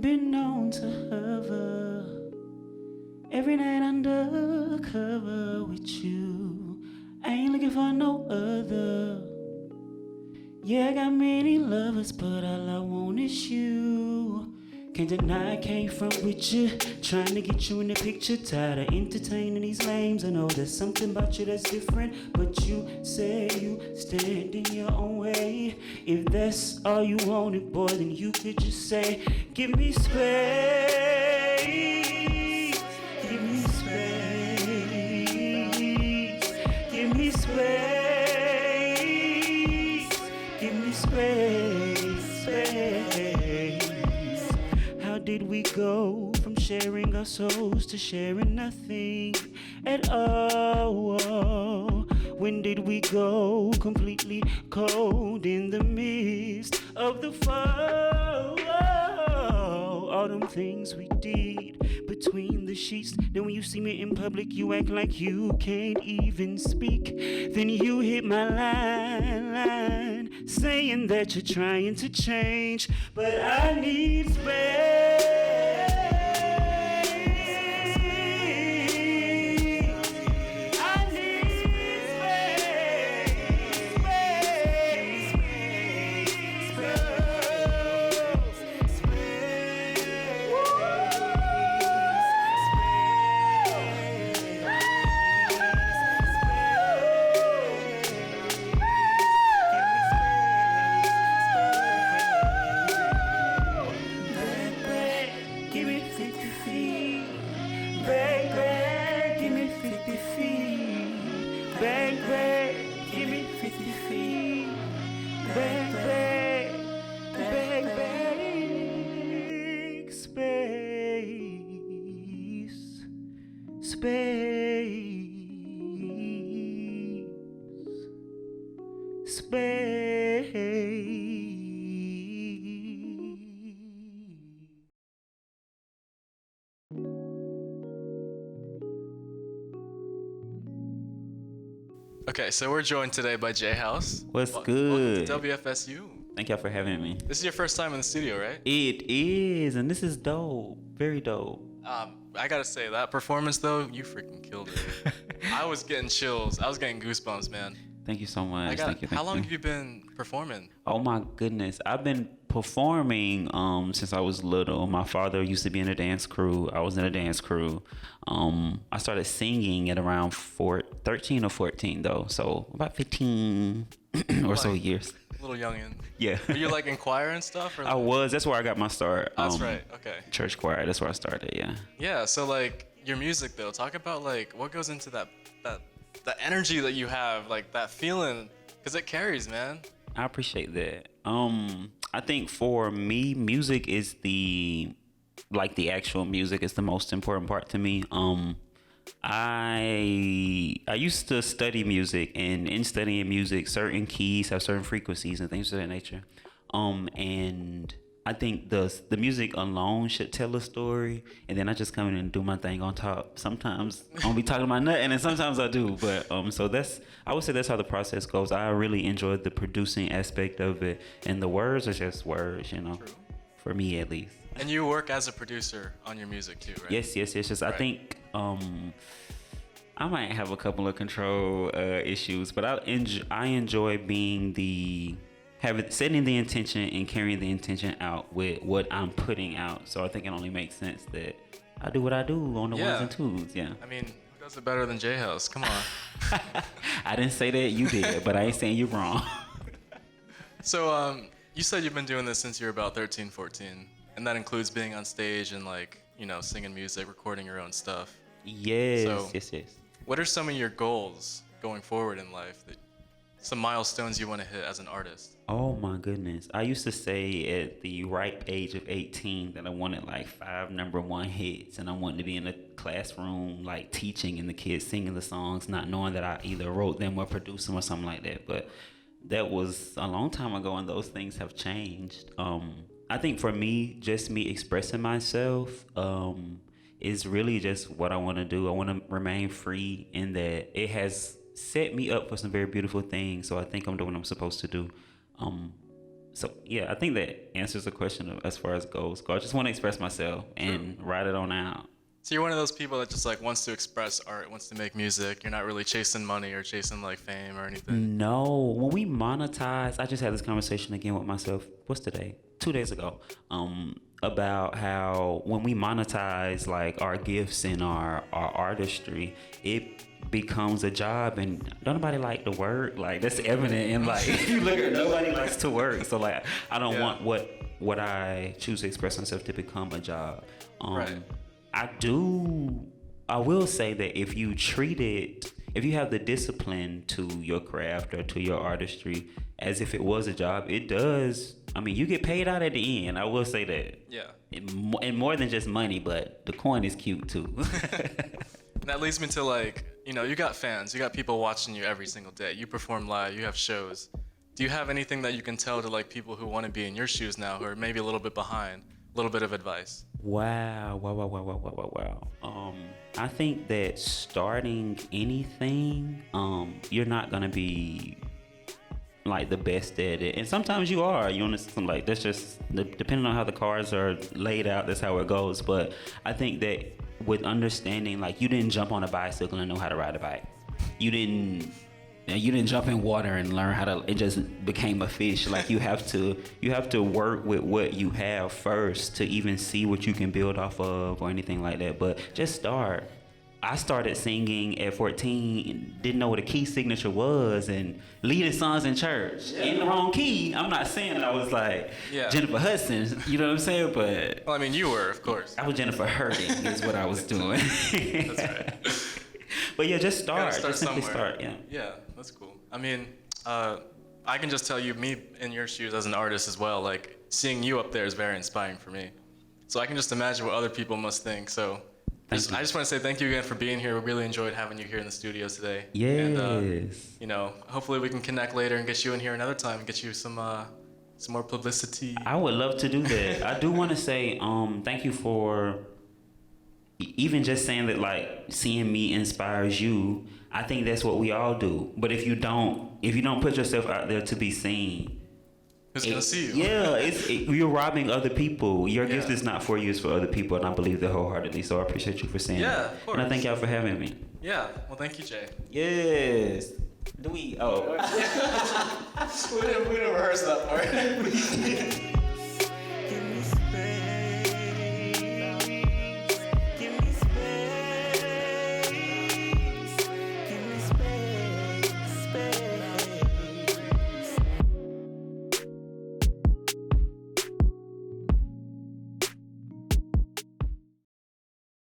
Been known to hover every night undercover with you. I ain't looking for no other. Yeah, I got many lovers, but all I want is you. Can't deny I came from with you, trying to get you in the picture. Tired of entertaining these lames. I know there's something about you that's different, but you say you stand in your own way. If that's all you wanted, boy, then you could just say, give me space, give me space, give me space, give me space, space. How did we go from sharing our souls to sharing nothing at all? When did we go completely cold in the midst of the fall? All them things we did between the sheets. Then when you see me in public, you act like you can't even speak. Then you hit my line, saying that you're trying to change, but I need space. Okay, so we're joined today by Jae House. What's good? Welcome to WFSU. Thank y'all for having me. This is your first time in the studio, right? It is, and this is dope. Very dope. I gotta say, that performance though, you freaking killed it. I was getting chills. I was getting goosebumps, man. Thank you so much. Thank you. How long have you been performing? Oh my goodness. I've been performing since I was little. My father used to be in a dance crew. I was in a dance crew. I started singing at around 13 or 14 though. So about 15 or so years. A little youngin'. Yeah. Were you like in choir and stuff? Or like... I was. That's where I got my start. That's right. Okay. Church choir. That's where I started. Yeah. Yeah. So like your music though, talk about like what goes into that the energy that you have, like that feeling, because it carries, man. I appreciate that. I think for me, music is the actual music is the most important part to me. I used to study music, and in studying music, certain keys have certain frequencies and things of that nature. And I think the music alone should tell a story, and then I just come in and do my thing on top. Sometimes I don't be talking about nothing, and sometimes I do. But so I would say that's how the process goes. I really enjoy the producing aspect of it, and the words are just words, you know. True. For me at least. And you work as a producer on your music too, right? Yes. Just right. I think I might have a couple of control issues, but I enjoy being setting the intention and carrying the intention out with what I'm putting out. So I think it only makes sense that I do what I do on the ones and twos. Yeah. I mean, who does it better than Jae House? Come on. I didn't say that, you did, but I ain't saying you're wrong. So you said you've been doing this since you were about 13, 14, and that includes being on stage and like, you know, singing music, recording your own stuff. Yes. What are some of your goals going forward in life? Some milestones you want to hit as an artist? Oh my goodness. I used to say at the ripe age of 18 that I wanted like 5 number 1 hits, and I wanted to be in a classroom like teaching and the kids singing the songs, not knowing that I either wrote them or produced them or something like that. But that was a long time ago, and those things have changed. I think for me, just me expressing myself is really just what I want to do. I want to remain free in that it has set me up for some very beautiful things. So I think I'm doing what I'm supposed to do. So yeah, I think that answers the question of, as far as goals go. I just want to express myself and ride it on out. So you're one of those people that just like wants to express art, wants to make music. You're not really chasing money or chasing like fame or anything. No, when we monetize, I just had this conversation again with myself. What's today? 2 days ago. About how when we monetize like our gifts and our artistry, it becomes a job, and don't nobody like to work. Like that's evident in like if you look at nobody likes to work. So like I don't want what I choose to express myself to become a job. Right. I will say that if you treat it, if you have the discipline to your craft or to your artistry as if it was a job, it does. I mean, you get paid out at the end. I will say that. Yeah. And more than just money, but the coin is cute too. And that leads me to like, you know, you got fans, you got people watching you every single day. You perform live, you have shows. Do you have anything that you can tell to like people who want to be in your shoes now, who are maybe a little bit behind, a little bit of advice? Wow. I think that starting anything, you're not gonna be like the best at it, and sometimes you are. You understand? Like that's just depending on how the cards are laid out. That's how it goes. But I think that with understanding, like you didn't jump on a bicycle and know how to ride a bike. You didn't jump in water and learn how to. It just became a fish. Like you have to work with what you have first to even see what you can build off of or anything like that. But just start. I started singing at 14, didn't know what a key signature was, and leading songs in church in the wrong key. I'm not saying that I was like Jennifer Hudson, you know what I'm saying? But well, I mean, you were, of course. I was Jennifer Hurting is what I was doing. That's right. But yeah, just start. Just simply start. Yeah, that's cool. I mean, I can just tell you, me in your shoes as an artist as well. Like seeing you up there is very inspiring for me. So I can just imagine what other people must think. So. I just want to say thank you again for being here. We really enjoyed having you here in the studio today. Yes. And, you know, hopefully we can connect later and get you in here another time and get you some more publicity. I would love to do that. I do want to say thank you for even just saying that, like, seeing me inspires you. I think that's what we all do. But if you don't put yourself out there to be seen, who's gonna see you? Yeah, you're robbing other people. Your gift is not for you; it's for other people, and I believe that wholeheartedly. So I appreciate you for saying that. Yeah, of course. And I thank y'all for having me. Yeah, well, thank you, Jay. Yes. Do we? Oh. we didn't rehearse that part.